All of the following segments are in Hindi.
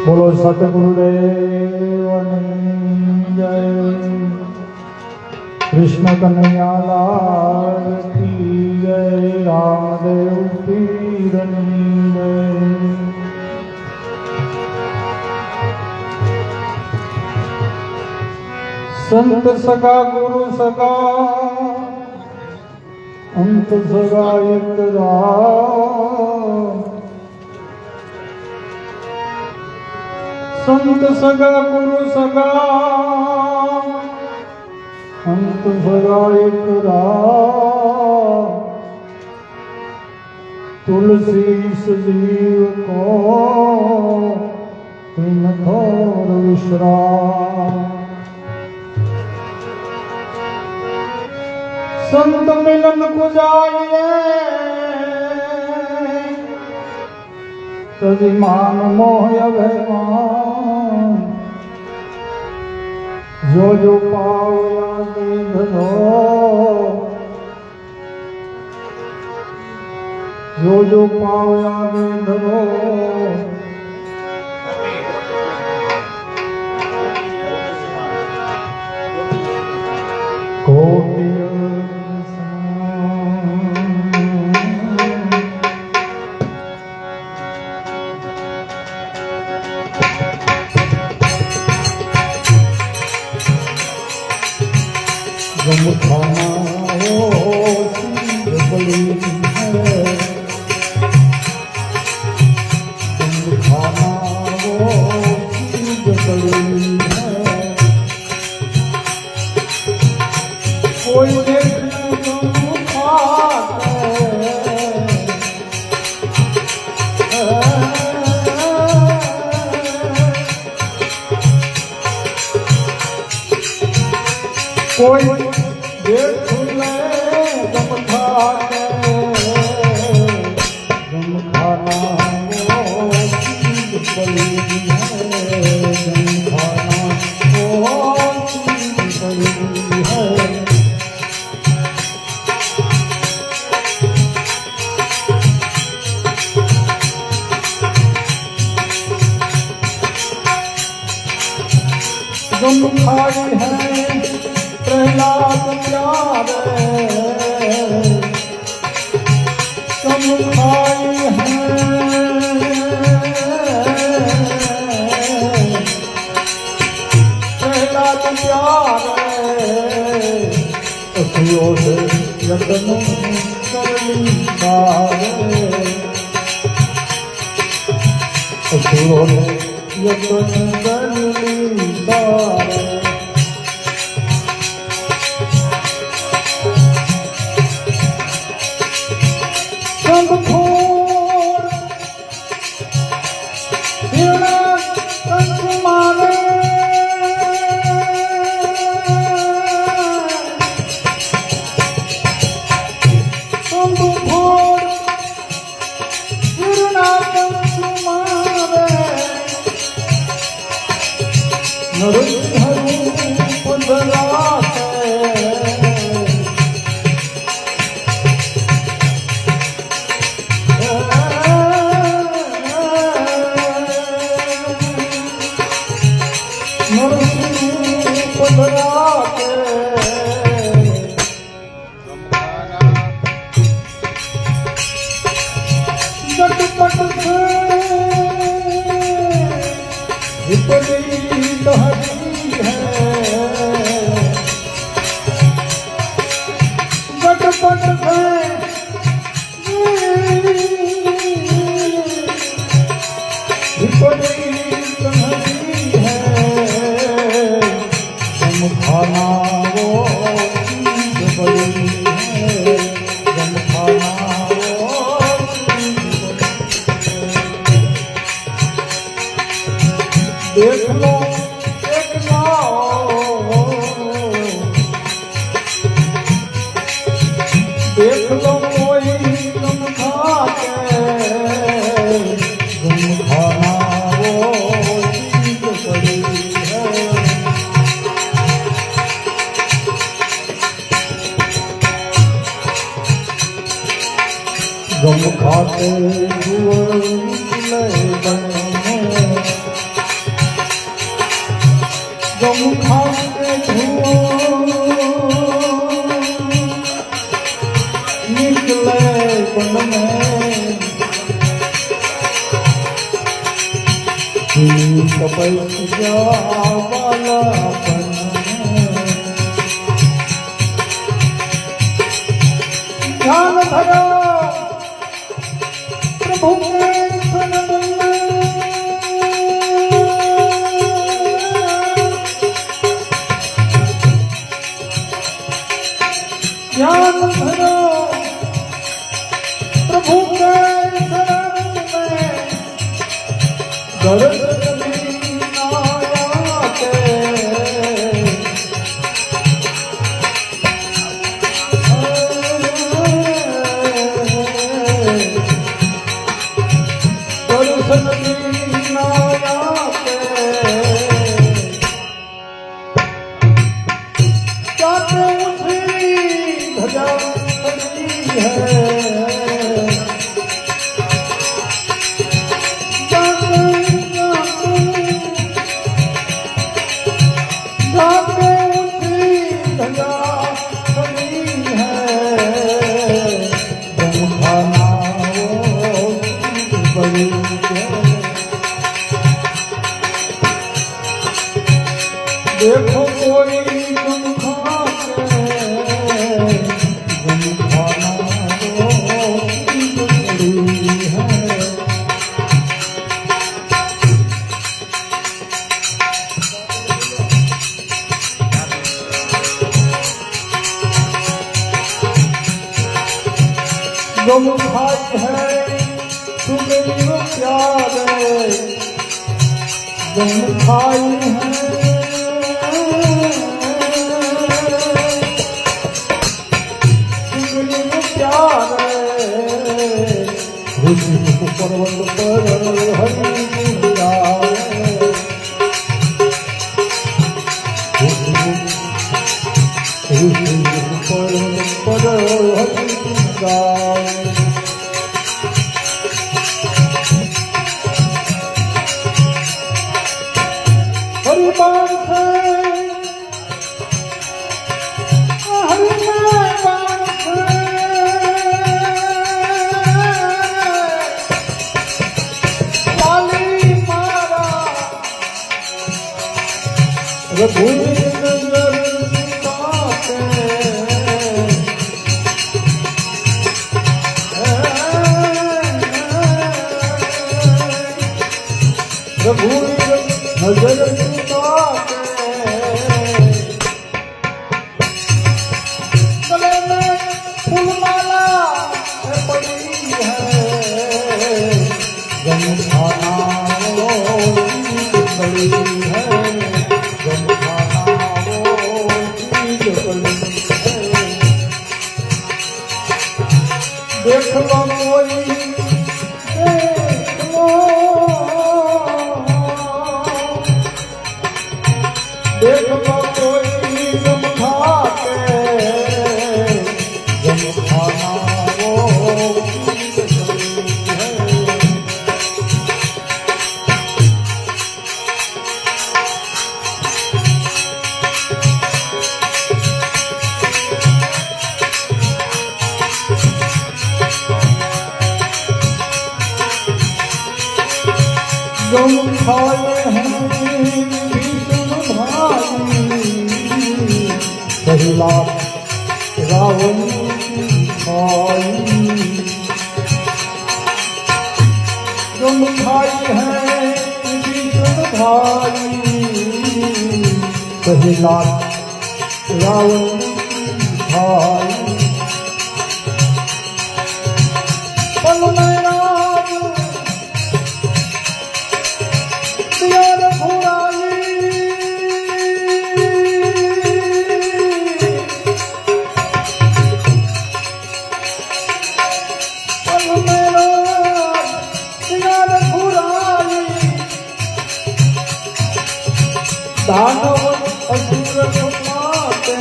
बोलो सतगुरुदेव जय। कृष्ण कन्हैया लाल की जय। रामदेव पीर जय। संत सगा गुरु सगा अंत सगा एक राम। संत सगा गुरु सगा अंत सगा एक राम। तुलसी सजीव को तीन थोर विश्राम। संत मिलन को जाइए तजिमान मोह अभिमान। जो जो पाओ याद धरो जो जो पाओ याद धरो। कोटि खाना हो बली है। खाना हो बली है। कोई देखने को पाते कोई देख ले गम खाते गम खाना वो चीज बड़ी है। गम खाना वो चीज बड़ी है। गम खाई है प्रहलाद प्यारे। गम खाई है प्रहलाद प्यारे। असुरों से यत्न कर ली सारे। असुरों से यत्न कर ली सारे। देख लो एक देख लो कोई गम खाते गम खाना वो चीज बड़ी है। गम खाते हुए बने तुम खाते धुओं निकले बन में तपस्या वाला बन ध्यान धरो प्रभु के शरण में ध्यान धरो प्रभु के शरण में दर्द देखो कोई तुम खाते तुम खाना है तुम खाते हैं तुम्हें प्यार तुम खाई है पर्वत पर हरि गाए पर्वत पर हरि गाए हरि बाण प्रभु नजर पाते प्रभु नजर पाते गले में फूलमाला पड़ी है गंधाना बड़ी है देख लो कोई देख लो कोई तुम खाते तुम खाना तुम खाए हैं भीष्म भाई पहला रावण खाई तुम खाए हैं भीष्म भाई पहला रावण भाई दानव असुर माते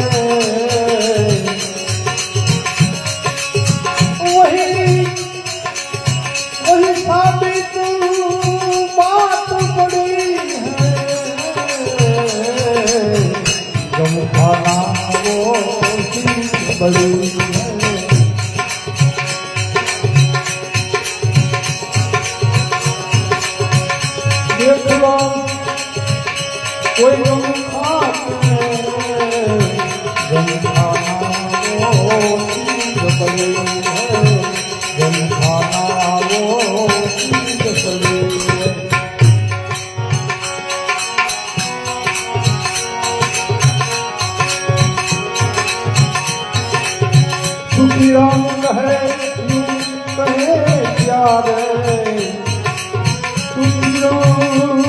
वही साबित बात बड़ी है देख लो कोई गम खाते गम खाना वो चीज बड़ी है गम खाना वो चीज बड़ी है सुखी राम कहे यूं कहे प्यारे सुखी राम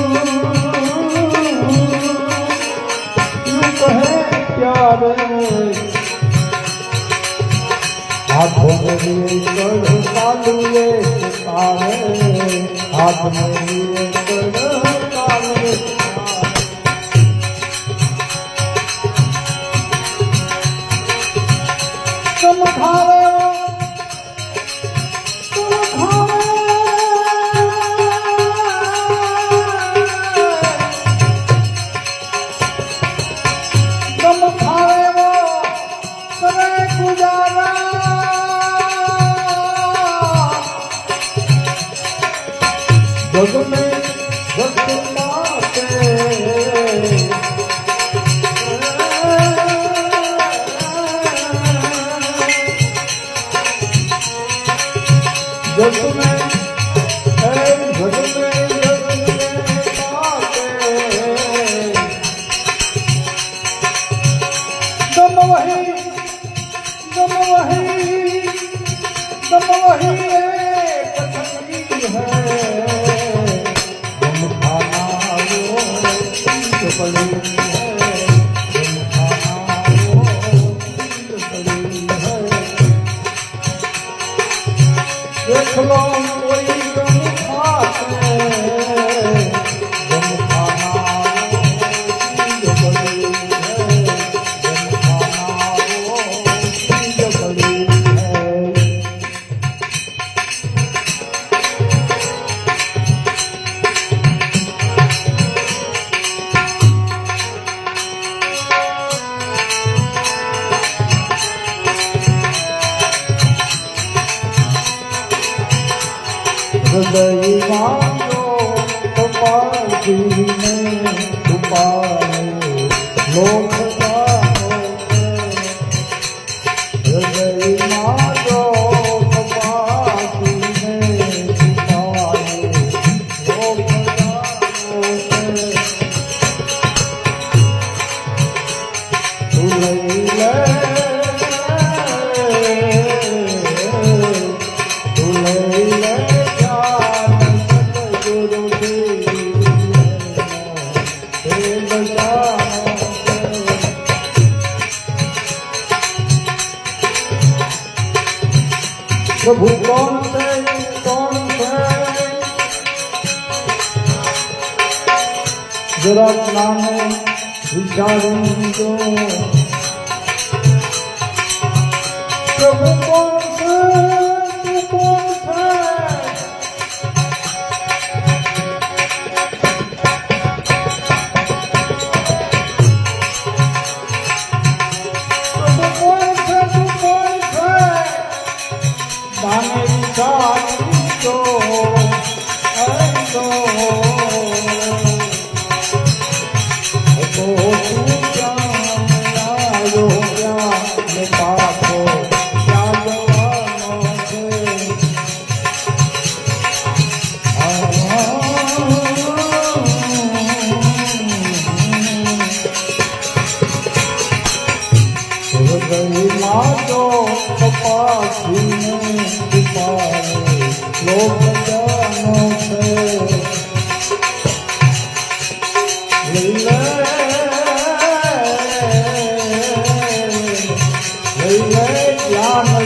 यूं कहे प्यारे हाथों में लिए कर कालुए तारे हाथ में लिए कर कालुए तुम खावे तुम खावे वो करे गुजारा जग में जग माते जग में दम वही एक ठंडी है दम खाना वो चीज बड़ी है दम खाना वो चीज बड़ी है देख लो कोई गम खाते गम खाना वो चीज बड़ी है गम खाना वो चीज बड़ी है हृदय मांगो तपाजी में छुपाए लोक हृदय मांगो तपाजी में छुपाए लोक प्रभु कौन से जरा नाम विचारूं दो प्रभु कौन से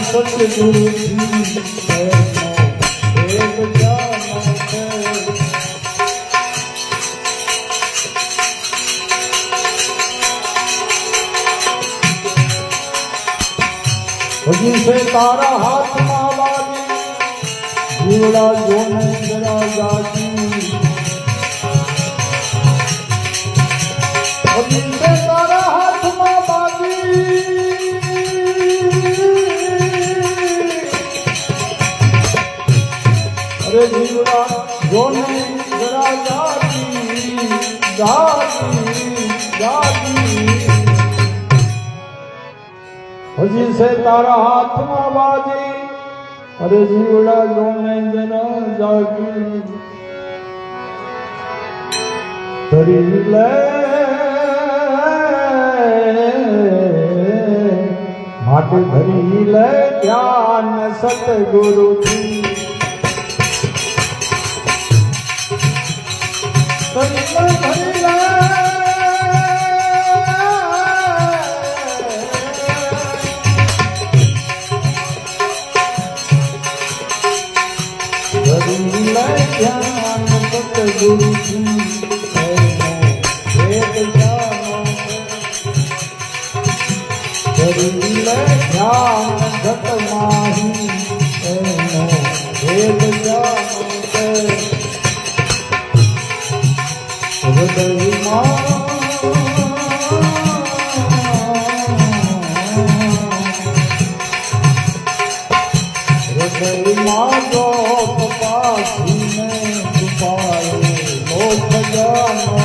सतगुरु से तारा हाथ मावाली जीवड़ा जोन जरा जाती से तारा हाथ मावाली अरे जीवड़ा जोन जरा जाती જાગી જાગી હજી છે તારા હાથમાં બાજી અરે જીવડા જોને જરા જાગી ધરી લે માટે ધરી લે ધ્યાન સતગુરુથી ધરી લે ધ્યાન સતગુરુથી ધ્યાન ઘટ માહી એનો ભેદ જાણો હૃદયમાં જો તપાસીને છુપાયો લોક જાણો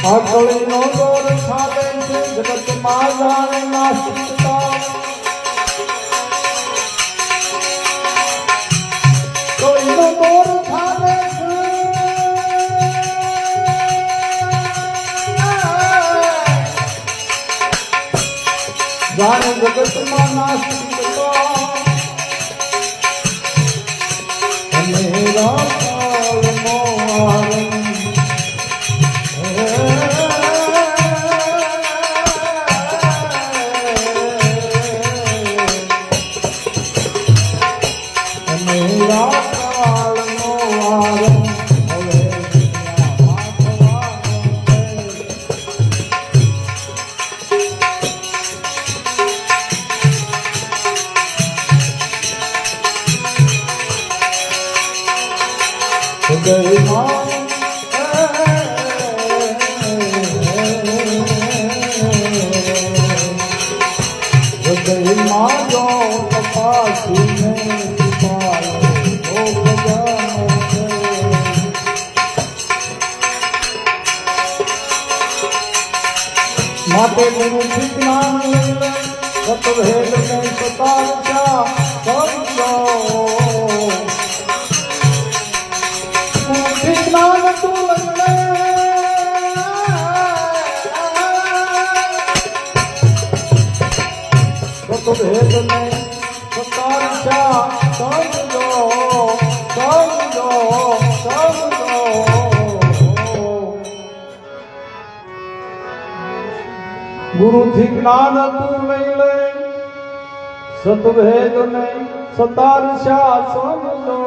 અકળીનો દોર ખાવે છે જગતમાં જાણે નાસ્તિકતા કળીનો દોર ખાવે છે જાણે જગતમાં નાસ્તિકતા અને રાકાળનો આનંદ હૃદયમાં જો તપાસીને છુપાયો લોક જાણો છે માટે ગુરુથી જ્ઞાન લઈને સતભેદને સતારતા સમજો ગુરુથી જ્ઞાન તું લઈને સતભેદને સતારતા સમજો સમજો સમજો ગુરુથી જ્ઞાન તું લઈ લે સતભેદ ને સતારશા સમજો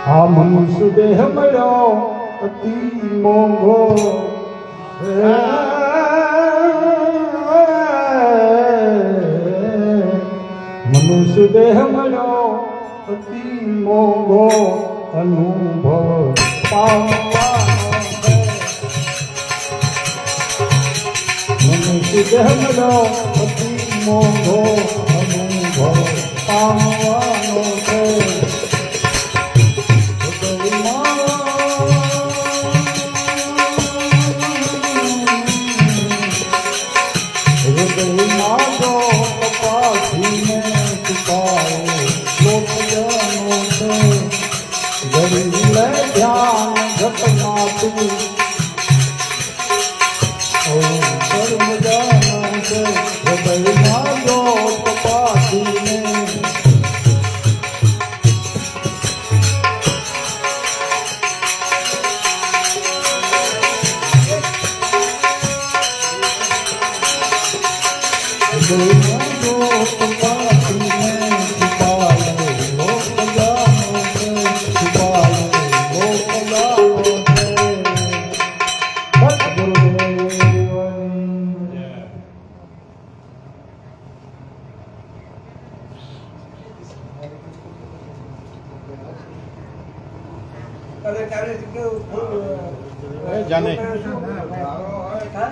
આ મનુષ્ય દેહ મળ્યો અતિ મોંઘો મનુષ્ય દેહ મળ્યો અતિ મોંઘો અનુભવ પામવાનો મનુષ્ય દેહ મળ્યો અતિ મોંઘો અનુભવ પામવાનો છે હૃદયમાં જો તપાસીને છુપાયો લોક જાણો છે ધરી લે ધ્યાન ઘટના તું સર્વ જાણો છે હૃદયમાં જો તપાસીને અરે ત્યારે કેવું એ જાને ભારો હોય, હા?